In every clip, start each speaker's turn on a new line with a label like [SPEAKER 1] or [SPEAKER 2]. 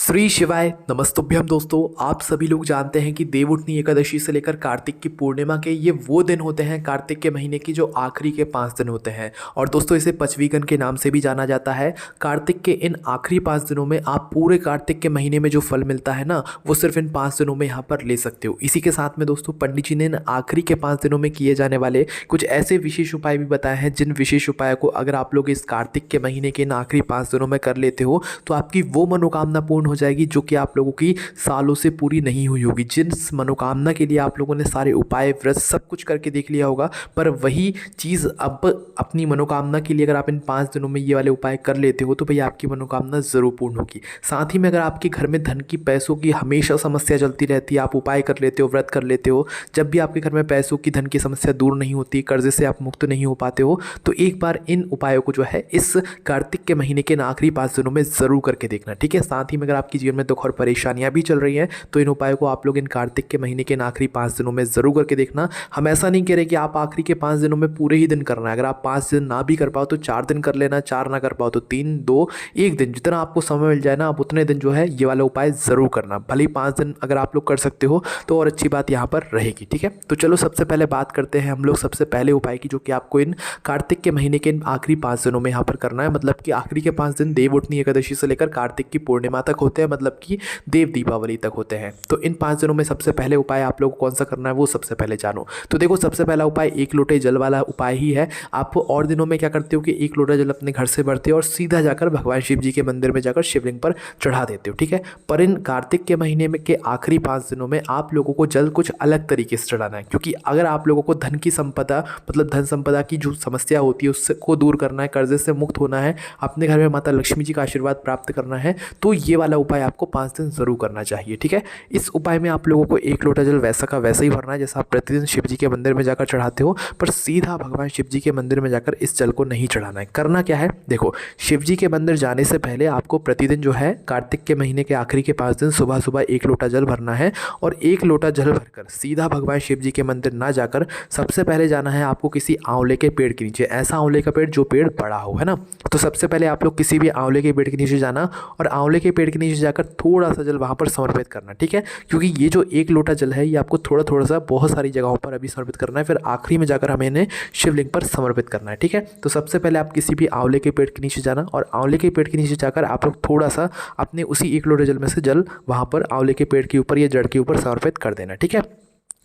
[SPEAKER 1] श्री शिवाय नमस्तुभ्यम। दोस्तों, आप सभी लोग जानते हैं कि देवउठनी एकादशी से लेकर कार्तिक की पूर्णिमा के ये वो दिन होते हैं कार्तिक के महीने की जो आखिरी के 5 दिन होते हैं। और दोस्तों, इसे पचवीगन के नाम से भी जाना जाता है। कार्तिक के इन आखिरी 5 दिनों में आप पूरे कार्तिक के महीने में जो फल मिलता है ना, वो सिर्फ इन 5 दिनों में यहाँ पर ले सकते हो। इसी के साथ में दोस्तों, पंडित जी ने इन आखिरी के 5 दिनों में किए जाने वाले कुछ ऐसे विशेष उपाय भी बताए हैं, जिन विशेष उपायों को अगर आप लोग इस कार्तिक के महीने के इन आखिरी 5 दिनों में कर लेते हो तो आपकी वो मनोकामना पूर्ण हो जाएगी जो कि आप लोगों की सालों से पूरी नहीं हुई होगी। जिस मनोकामना के लिए आप लोगों ने सारे उपाय व्रत सब कुछ करके देख लिया होगा, पर वही चीज़ अब अपनी मनोकामना के लिए अगर आप इन 5 दिनों में ये वाले उपाय कर लेते हो तो भैया आपकी मनोकामना ज़रूर पूर्ण होगी। साथ ही में अगर आपके घर में धन की पैसों की हमेशा समस्या चलती रहती है, आप उपाय कर लेते हो, व्रत कर लेते हो, जब भी आपके घर में पैसों की धन की समस्या दूर नहीं होती, कर्जे से आप मुक्त नहीं हो पाते हो, तो एक बार इन उपायों को जो है इस कार्तिक के महीने के आखिरी 5 दिनों में ज़रूर करके देखना, ठीक है। साथ ही में अगर आपकी जीवन में दुख और परेशानियां भी चल रही हैं तो इन उपायों को आप लोग इन कार्तिक के महीने के आखिरी 5 दिनों में ज़रूर करके देखना। हम ऐसा नहीं कह रहे कि आप आखिरी के 5 दिनों में पूरे ही दिन करना है। अगर आप 5 दिन ना भी कर पाओ तो 4 दिन कर लेना, 4 ना कर पाओ तो 3, 2, 1 दिन, जितना आपको समय मिल जाए ना आप उतने दिन जो है ये वाला उपाय ज़रूर करना। भले ही 5 दिन अगर आप लोग कर सकते हो तो और अच्छी बात यहाँ पर रहेगी, ठीक है। तो चलो सबसे पहले बात करते हैं हम लोग सबसे पहले उपाय की, जो कि आपको इन कार्तिक के महीने के इन आखिरी 5 दिनों में यहाँ पर करना है। मतलब कि आखिरी के 5 दिन देवउठनी एकादशी से लेकर कार्तिक की पूर्णिमा तक होते हैं, मतलब कि देव दीपावली तक होते हैं। तो इन 5 दिनों में सबसे पहले उपाय आप लोगों को कौन सा करना है वो सबसे पहले जानो। तो देखो, सबसे पहला उपाय 1 लोटे जल वाला उपाय ही है। आप और दिनों में क्या करते हो कि 1 लोटा जल अपने घर से भरते हो और सीधा जाकर भगवान शिव जी के मंदिर में जाकर शिवलिंग पर चढ़ा देते हो, ठीक है। पर इन कार्तिक के महीने में के आखिरी 5 दिनों में आप लोगों को जल कुछ अलग तरीके से चढ़ाना है, क्योंकि अगर आप लोगों को धन की संपदा मतलब धन संपदा की जो समस्या होती है उसको दूर करना है, कर्जे से मुक्त होना है, अपने घर में माता लक्ष्मी जी का आशीर्वाद प्राप्त करना है, तो ये वाला उपाय आपको 5 दिन जरूर करना चाहिए, ठीक है। इस उपाय में आप लोगों को 1 लोटा जल वैसा का वैसा ही भरना है जैसा आप प्रतिदिन शिव जी के मंदिर में जाकर चढ़ाते हो, पर सीधा भगवान शिव जी के मंदिर में जाकर इस जल को नहीं चढ़ाना है। करना क्या है, देखो, शिव जी के मंदिर जाने से पहले आपको प्रतिदिन जो है कार्तिक के महीने के आखिरी के 5 दिन सुबह सुबह 1 लोटा जल भरना है और 1 लोटा जल भरकर सीधा भगवान शिव जी के मंदिर ना जाकर सबसे पहले जाना है आपको किसी आंवले के पेड़ के नीचे। ऐसा आंवले का पेड़ जो पेड़ बड़ा हो, है ना। तो सबसे पहले आप लोग किसी भी आंवले के पेड़ के नीचे जाना और आंवले के पेड़ के नीचे जाकर थोड़ा सा जल वहाँ पर समर्पित करना, ठीक है। क्योंकि ये जो 1 लोटा जल है ये आपको थोड़ा थोड़ा सा बहुत सारी जगहों पर अभी समर्पित करना है, फिर आखिरी में जाकर हमें इन्हें शिवलिंग पर समर्पित करना है, ठीक है। तो सबसे पहले आप किसी भी आंवले के पेड़ के नीचे जाना और आंवले के पेड़ के नीचे जाकर आप लोग थोड़ा सा अपने उसी 1 लोटे जल में से जल वहाँ पर आंवले के पेड़ के ऊपर या जड़ के ऊपर समर्पित कर देना, ठीक है।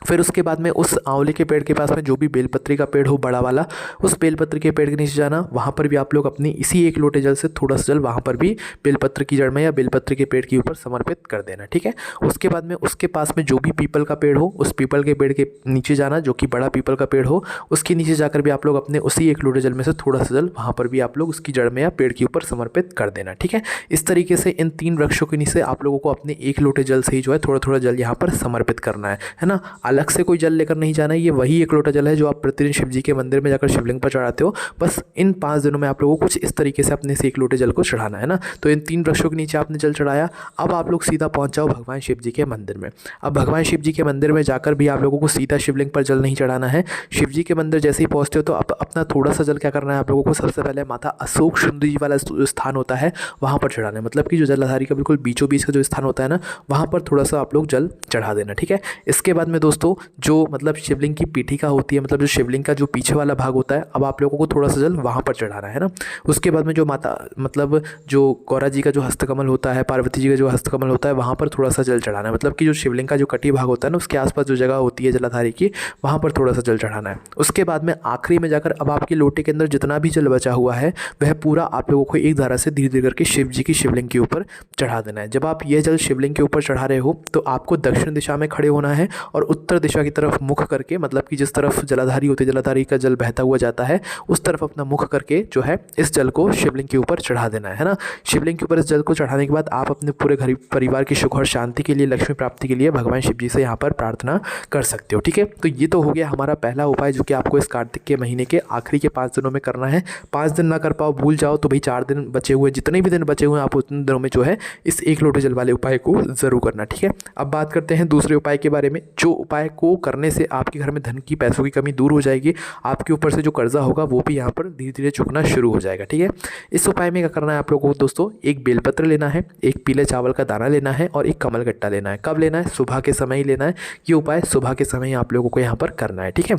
[SPEAKER 1] फिर उसके बाद में उस आंवले के पेड़ के पास में जो भी बेलपत्री का पेड़ हो बड़ा वाला, उस बेलपत्र के पेड़ के नीचे जाना, वहाँ पर भी आप लोग अपनी इसी 1 लोटे जल से थोड़ा सा जल वहाँ पर भी बेलपत्र की जड़ में या बेलपत्र के पेड़ के ऊपर समर्पित कर देना, ठीक है। उसके बाद में उसके पास में जो भी पीपल का पेड़ हो उस पीपल के पेड़ के नीचे जाना, जो कि बड़ा पीपल का पेड़ हो उसके नीचे जाकर भी आप लोग अपने उसी 1 लोटे जल में से थोड़ा सा जल वहाँ पर भी आप लोग उसकी जड़ में या पेड़ के ऊपर समर्पित कर देना, ठीक है। इस तरीके से इन 3 वृक्षों के नीचे आप लोगों को अपने 1 लोटे जल से ही जो है थोड़ा थोड़ा जल यहाँ पर समर्पित करना है ना। अलग से कोई जल नहीं जाना है, ये वही 1 लोटा जल है जो आप प्रतिदिन शिव जी के मंदिर में जाकर शिवलिंग पर चढ़ाते हो। बस इन 5 दिनों में आप लोगों को कुछ इस तरीके से अपने से 1 लोटे जल को चढ़ाना है ना। तो इन 3 वृक्षों के नीचे आपने जल चढ़ाया, अब आप लोग सीधा पहुंच जाओ भगवान शिव जी के मंदिर में। अब भगवान शिव जी के मंदिर में जाकर भी आप लोगों को सीधा शिवलिंग पर जल नहीं चढ़ाना है। शिव जी के मंदिर जैसे ही पहुंचते हो तो अपना थोड़ा सा जल क्या करना है आप लोगों को, सबसे पहले माता अशोक सुंदरी जी वाला जो स्थान होता है वहाँ पर चढ़ाना है। मतलब कि जो जलधारी का बिल्कुल बीचों बीच का जो स्थान होता है ना, वहाँ पर थोड़ा सा आप लोग जल चढ़ा देना, ठीक है। इसके बाद में दोस्तों, जो मतलब शिवलिंग की पीठिका होती है, मतलब जो शिवलिंग का जो पीछे वाला भाग होता है, अब आप लोगों को थोड़ा सा जल वहाँ पर चढ़ाना है ना। उसके बाद में जो माता मतलब जो गौरा जी का जो हस्तकमल होता है, पार्वती जी का जो हस्तकमल होता है, वहाँ पर थोड़ा सा जल चढ़ाना है। मतलब कि जो शिवलिंग का जो कटी भाग होता है ना, उसके आसपास जो जगह होती है जलाधारी की, वहाँ पर थोड़ा सा जल चढ़ाना है। उसके बाद में आखिरी में जाकर अब आपके लोटे के अंदर जितना भी जल बचा हुआ है वह पूरा आप लोगों को एक धारा से धीरे धीरे करके शिव जी की शिवलिंग के ऊपर चढ़ा देना है। जब आप यह जल शिवलिंग के ऊपर चढ़ा रहे हो तो आपको दक्षिण दिशा में खड़े होना है और उत्तर दिशा की तरफ मुख करके, मतलब कि जिस तरफ जलाधारी होती है, जलाधारी का जल बहता हुआ जाता है, उस तरफ अपना मुख करके जो है इस जल को शिवलिंग के ऊपर चढ़ा देना है ना। शिवलिंग के ऊपर इस जल को चढ़ाने के बाद आप अपने पूरे घर परिवार की सुख और शांति के लिए, लक्ष्मी प्राप्ति के लिए भगवान शिव जी से यहाँ पर प्रार्थना कर सकते हो, ठीक है। तो ये तो हो गया हमारा पहला उपाय जो कि आपको इस कार्तिक के महीने के आखिरी के 5 दिनों में करना है। 5 दिन ना कर पाओ, भूल जाओ तो भाई 4 दिन बचे हुए, जितने भी दिन बचे हुए हैं आप उतने दिनों में जो है इस 1 लोटे जल वाले उपाय को जरूर करना, ठीक है। अब बात करते हैं दूसरे उपाय के बारे में। जो उपाय उपाय को करने से आपके घर में धन की, पैसों की कमी दूर हो जाएगी। आपके ऊपर से जो कर्जा होगा वो भी यहाँ पर धीरे धीरे चुकना शुरू हो जाएगा। ठीक है, इस उपाय में क्या करना है आप लोगों को दोस्तों, एक बेलपत्र लेना है, एक पीले चावल का दाना लेना है और एक कमलगट्टा लेना है। कब लेना है? सुबह के समय ही लेना है। ये उपाय सुबह के समय ही आप लोगों को यहाँ पर करना है। ठीक है,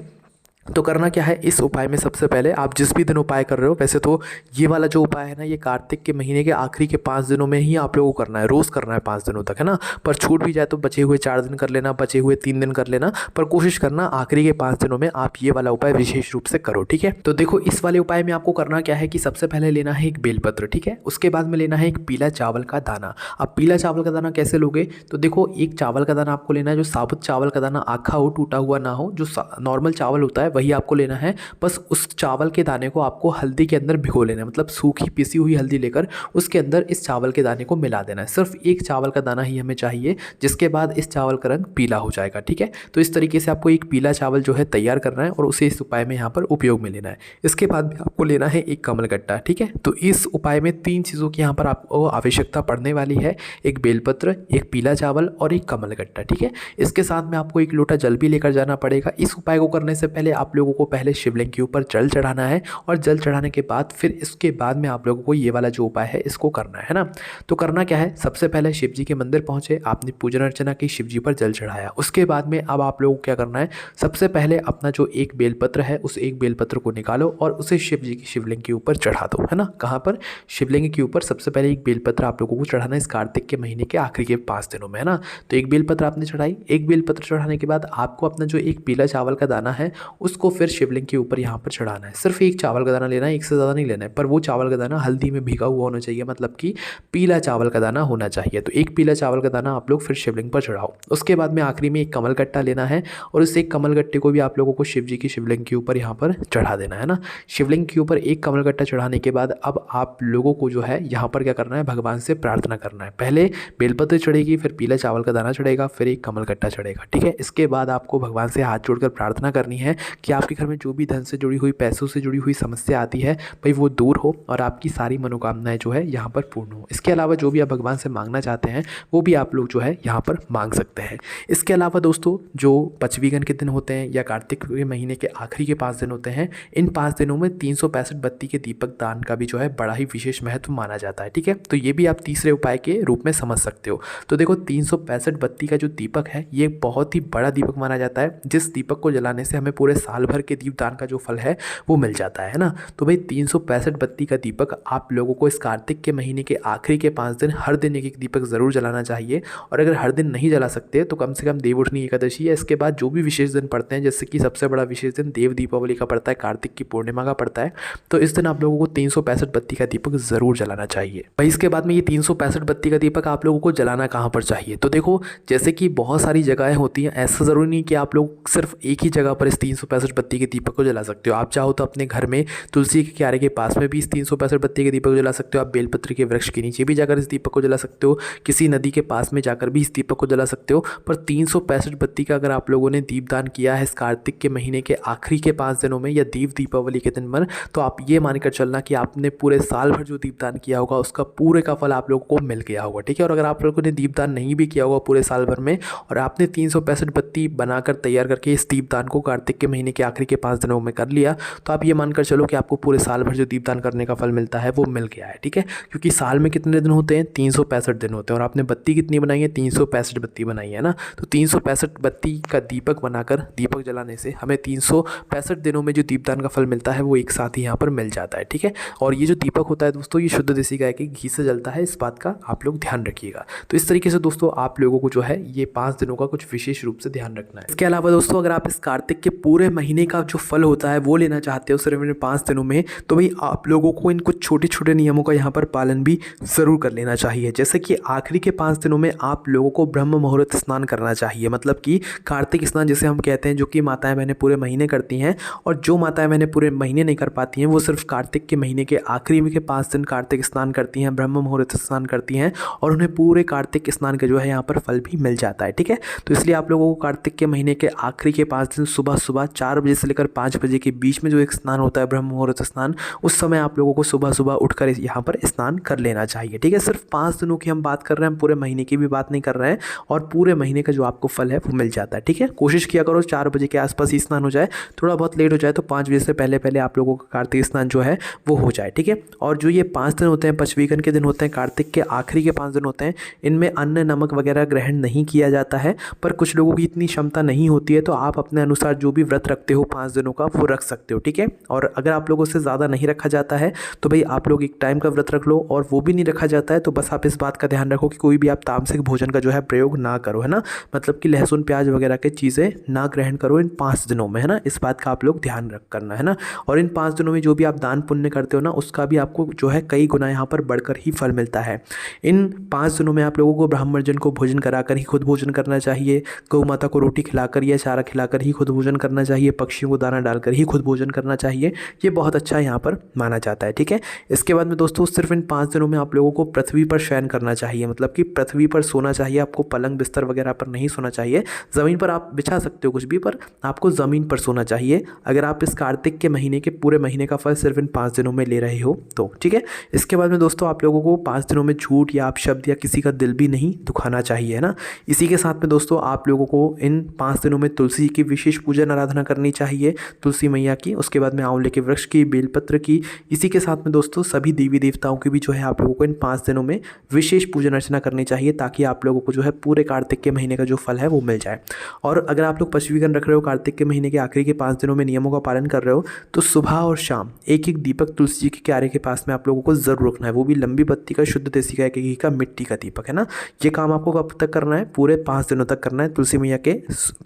[SPEAKER 1] तो करना क्या है इस उपाय में, सबसे पहले आप जिस भी दिन उपाय कर रहे हो, वैसे तो ये वाला जो उपाय है ना, ये कार्तिक के महीने के आखिरी के 5 दिनों में ही आप लोगों को करना है, रोज़ करना है 5 दिनों तक, है ना। पर छूट भी जाए तो बचे हुए 4 दिन कर लेना, बचे हुए 3 दिन कर लेना, पर कोशिश करना आखिरी के 5 दिनों में आप ये वाला उपाय विशेष रूप से करो। ठीक है, तो देखो इस वाले उपाय में आपको करना क्या है कि सबसे पहले लेना है एक बेलपत्र। ठीक है, उसके बाद में लेना है एक पीला चावल का दाना। अब पीला चावल का दाना कैसे लोगे? तो देखो एक चावल का दाना आपको लेना है जो साबुत चावल का दाना आखा हो, टूटा हुआ ना हो, जो नॉर्मल चावल होता है वही आपको लेना है। बस उस चावल के दाने को आपको हल्दी के अंदर भिगो लेना है, मतलब सूखी पिसी हुई हल्दी लेकर उसके अंदर इस चावल के दाने को मिला देना है। सिर्फ एक चावल का दाना ही हमें चाहिए, जिसके बाद इस चावल का रंग पीला हो जाएगा। ठीक है, तो इस तरीके से आपको एक पीला चावल जो है तैयार करना है और उसे इस उपाय में यहाँ पर उपयोग में लेना है। इसके बाद भी आपको लेना है एक कमलगट्टा। ठीक है, तो इस उपाय में 3 चीज़ों की यहाँ पर आपको आवश्यकता पड़ने वाली है, एक बेलपत्र, एक पीला चावल और एक कमलगट्टा। ठीक है, इसके साथ में आपको एक लोटा जल भी लेकर जाना पड़ेगा। इस उपाय को करने से पहले आप लोगों को पहले शिवलिंग के ऊपर जल चढ़ाना है और जल चढ़ाने के बाद फिर इसके बाद में आप लोगों को ये वाला जो उपाय है इसको करना है ना। तो करना क्या है, सबसे पहले शिव जी के मंदिर पहुंचे, आपने पूजन अर्चना की, शिव जी पर जल चढ़ाया। उसके बाद में अब आप लोगों को क्या करना है, सबसे पहले अपना जो एक बेलपत्र है उस एक बेलपत्र को निकालो और उसे शिव जी की शिवलिंग के ऊपर चढ़ा दो, है ना। कहाँ पर? शिवलिंग के ऊपर सबसे पहले एक बेलपत्र आप लोगों को चढ़ाना है इस कार्तिक के महीने के आखिरी के 5 दिनों में, है ना। तो एक बेलपत्र आपने चढ़ाई, एक बेलपत्र चढ़ाने के बाद आपको अपना जो एक पीला चावल का दाना है उसको फिर शिवलिंग के ऊपर यहाँ पर चढ़ाना है। सिर्फ एक चावल का दाना लेना है, एक से ज़्यादा नहीं लेना है, पर वो चावल का दाना हल्दी में भीगा हुआ होना चाहिए, मतलब कि पीला चावल का दाना होना चाहिए। तो एक पीला चावल का दाना आप लोग फिर शिवलिंग पर चढ़ाओ। उसके बाद में आखिरी में एक कमलगट्टा लेना है और उस एक कमलगट्टे को भी आप लोगों को शिव जी की शिवलिंग के ऊपर यहाँ पर चढ़ा देना है ना। शिवलिंग के ऊपर एक कमलगट्टा चढ़ाने के बाद अब आप लोगों को जो है यहाँ पर क्या करना है, भगवान से प्रार्थना करना है। पहले बेलपत्र चढ़ेगी, फिर पीला चावल का दाना चढ़ेगा, फिर एक कमलगट्टा चढ़ेगा। ठीक है, इसके बाद आपको भगवान से हाथ जोड़कर प्रार्थना करनी है कि आपके घर में जो भी धन से जुड़ी हुई, पैसों से जुड़ी हुई समस्या आती है भाई वो दूर हो और आपकी सारी मनोकामनाएं जो है यहाँ पर पूर्ण हो। इसके अलावा जो भी आप भगवान से मांगना चाहते हैं वो भी आप लोग जो है यहाँ पर मांग सकते हैं। इसके अलावा दोस्तों जो पचवीगन के दिन होते हैं या कार्तिक के महीने के आखिरी के 5 दिन होते हैं, इन 5 दिनों में 365 बत्ती के दीपक दान का भी जो है बड़ा ही विशेष महत्व माना जाता है। ठीक है, तो ये भी आप तीसरे उपाय के रूप में समझ सकते हो। तो देखो 365 बत्ती का जो दीपक है ये बहुत ही बड़ा दीपक माना जाता है, जिस दीपक को जलाने से हमें पूरे साल भर के दीपदान का जो फल है वो मिल जाता है ना। तो भाई 365 बत्ती का दीपक आप लोगों को इस कार्तिक के महीने के आखिरी के 5 दिन हर दिन एक एक दीपक ज़रूर जलाना चाहिए। और अगर हर दिन नहीं जला सकते तो कम से कम देवउठनी एकादशी या इसके बाद जो भी विशेष दिन पड़ते हैं, जैसे कि सबसे बड़ा विशेष दिन देव दीपावली का पड़ता है, कार्तिक की पूर्णिमा का पड़ता है, तो इस दिन आप लोगों को 365 बत्ती का दीपक ज़रूर जलाना चाहिए। भाई इसके बाद में ये 365 बत्ती का दीपक आप लोगों को जलाना कहाँ पर चाहिए? तो देखो जैसे कि बहुत सारी जगहें होती हैं, ऐसा ज़रूरी नहीं कि आप लोग सिर्फ एक ही जगह पर इस 365 बत्ती के दीपक को जला सकते हो। आप चाहो तो अपने घर में तुलसी के क्यारे के पास में भी इस 365 बत्ती के दीपक को जला सकते हो। आप बेलपत्र के वृक्ष के नीचे भी जाकर इस दीपक को जला सकते हो, किसी नदी के पास में जाकर भी इस दीपक को जला सकते हो। पर 365 बत्ती का अगर आप लोगों ने दीपदान किया है इस कार्तिक के महीने के आखिरी के 5 दिनों में या देव दीपावली के दिन पर, तो आप ये मानकर चलना कि आपने पूरे साल भर जो दीपदान किया होगा उसका पूरे का फल आप लोगों को मिल गया होगा। ठीक है, और अगर आप लोगों ने दीपदान नहीं भी किया होगा पूरे साल भर में और आपने 365 बत्ती बनाकर तैयार करके इस दीपदान को कार्तिक के महीने के आखिरी के 5 दिनों में कर लिया, तो आप ये मानकर चलो कि आपको पूरे साल भर जो दीपदान करने का फल मिलता है वो मिल गया है। ठीक है, क्योंकि साल में कितने दिन होते हैं? 365 दिन होते हैं और आपने बत्ती कितनी बनाई है? 365 बत्ती बनाई है ना। तो 365 बत्ती का दीपक बनाकर दीपक जलाने से हमें 365 दिनों में जो दीपदान का फल मिलता है वो एक साथ ही यहाँ पर मिल जाता है। ठीक है, और ये जो दीपक होता है दोस्तों ये शुद्ध देसी गाय के घी से जलता है, इस बात का आप लोग ध्यान रखिएगा। तो इस तरीके से दोस्तों आप लोगों को जो है ये 5 दिनों का कुछ विशेष रूप से ध्यान रखना है। इसके अलावा दोस्तों अगर आप इस कार्तिक के पूरे महीने का जो फल होता है वो लेना चाहते हो सिर्फ 5 दिनों में, तो भाई आप लोगों को इन कुछ छोटे छोटे नियमों का यहाँ पर पालन भी ज़रूर कर लेना चाहिए। जैसे कि आखिरी के 5 दिनों में आप लोगों को ब्रह्म मुहूर्त स्नान करना चाहिए, मतलब कि कार्तिक स्नान जिसे हम कहते हैं, जो कि माताएं बहनें पूरे महीने करती हैं। और जो माताएं बहनें पूरे महीने नहीं कर पाती हैं वो सिर्फ कार्तिक के महीने के आखिरी के 5 दिन कार्तिक स्नान करती हैं, ब्रह्म मुहूर्त स्नान करती हैं और उन्हें पूरे कार्तिक स्नान के जो है यहाँ पर फल भी मिल जाता है। ठीक है, तो इसलिए आप लोगों को कार्तिक के महीने के आखिरी के 5 दिन सुबह सुबह 4 4 बजे से लेकर 5 बजे के बीच में जो एक स्नान होता है ब्रह्म मुहूर्त स्नान, उस समय आप लोगों को सुबह सुबह उठकर यहाँ पर स्नान कर लेना चाहिए। ठीक है, सिर्फ 5 दिनों की हम बात कर रहे हैं, पूरे महीने की भी बात नहीं कर रहे हैं, और पूरे महीने का जो आपको फल है वो मिल जाता है। ठीक है, कोशिश किया करो 4 बजे के आसपास ही स्नान हो जाए, थोड़ा बहुत लेट हो जाए तो 5 बजे से पहले पहले आप लोगों का कार्तिक स्नान जो है वो हो जाए। ठीक है, और जो ये 5 दिन होते हैं, पचवीकन के दिन होते हैं, कार्तिक के आखिरी के 5 दिन होते हैं, इनमें अन्न नमक वगैरह ग्रहण नहीं किया जाता है। पर कुछ लोगों की इतनी क्षमता नहीं होती है, तो आप अपने अनुसार जो भी व्रत रखते हो 5 दिनों का वो रख सकते हो। ठीक है, और अगर आप लोगों से ज़्यादा नहीं रखा जाता है तो भाई आप लोग एक टाइम का व्रत रख लो, और वो भी नहीं रखा जाता है तो बस आप इस बात का ध्यान रखो कि कोई भी आप तामसिक भोजन का जो है प्रयोग ना करो, है ना। मतलब कि लहसुन प्याज वगैरह की चीज़ें ना ग्रहण करो इन 5 दिनों में, है ना। इस बात का आप लोग ध्यान रख करना, है ना। और इन 5 दिनों में जो भी आप दान पुण्य करते हो ना, उसका भी आपको जो है कई गुना यहाँ पर बढ़कर ही फल मिलता है। इन 5 दिनों में आप लोगों को ब्राह्मणजन को भोजन कराकर ही खुद भोजन करना चाहिए, गौ माता को रोटी खिलाकर या चारा खिलाकर ही खुद भोजन करना चाहिए, पक्षियों को दाना डालकर ही खुद भोजन करना चाहिए। ये बहुत अच्छा यहाँ पर माना जाता है। ठीक है, इसके बाद में दोस्तों सिर्फ इन 5 दिनों में आप लोगों को पृथ्वी पर शयन करना चाहिए, मतलब कि पृथ्वी पर सोना चाहिए। आपको पलंग बिस्तर वगैरह पर नहीं सोना चाहिए, ज़मीन पर आप बिछा सकते हो कुछ भी, पर आपको ज़मीन पर सोना चाहिए अगर आप इस कार्तिक के महीने के पूरे महीने का फल सिर्फ इन 5 दिनों में ले रहे हो तो। ठीक है, इसके बाद में दोस्तों आप लोगों को 5 दिनों में झूठ या अपशब्द या किसी का दिल भी नहीं दुखाना चाहिए, है ना। इसी के साथ में दोस्तों आप लोगों को इन 5 दिनों में तुलसी की विशेष पूजन आराधना करनी चाहिए, तुलसी मैया की, उसके बाद में आंवले के वृक्ष की, बेलपत्र की। इसी के साथ में दोस्तों सभी देवी देवताओं की भी जो है आप लोगों को इन 5 दिनों में विशेष पूजन अर्चना करनी चाहिए, ताकि आप लोगों को जो है पूरे कार्तिक के महीने का जो फल है वो मिल जाए। और अगर आप लोग पचवीकन रख रहे हो, कार्तिक के महीने के आखिरी के 5 दिनों में नियमों का पालन कर रहे हो, तो सुबह और शाम एक एक दीपक तुलसी जी के क्यारे के पास में आप लोगों को जरूर रखना है, वो भी लंबी बत्ती का, शुद्ध देसी गाय के घी का, मिट्टी का दीपक, है ना। ये काम आपको कब तक करना है? पूरे 5 दिनों तक करना है। तुलसी मैया के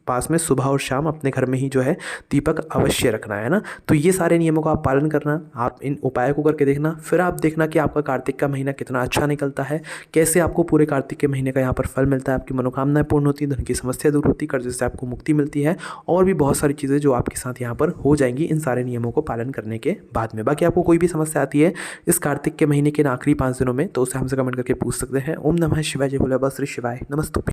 [SPEAKER 1] पास में सुबह और शाम अपने घर में ही जो है दीपक अवश्य रखना है ना। तो ये सारे नियमों का आप पालन करना, आप इन उपायों को करके देखना, फिर आप देखना कि आपका कार्तिक का महीना कितना अच्छा निकलता है, कैसे आपको पूरे कार्तिक के महीने का यहाँ पर फल मिलता है, आपकी मनोकामनाएं पूर्ण होती है, धन की समस्या दूर होती है, कर्ज से आपको मुक्ति मिलती है, और भी बहुत सारी चीज़ें जो आपके साथ यहाँ पर हो जाएंगी इन सारे नियमों को पालन करने के बाद में। बाकी आपको कोई भी समस्या आती है इस कार्तिक के महीने के आखिरी 5 दिनों में, तो उसे हमसे कमेंट करके पूछ सकते हैं। ओम नमः शिवाय, जय भोले बाबा, श्री शिवाय, नमस्तुभ्यं।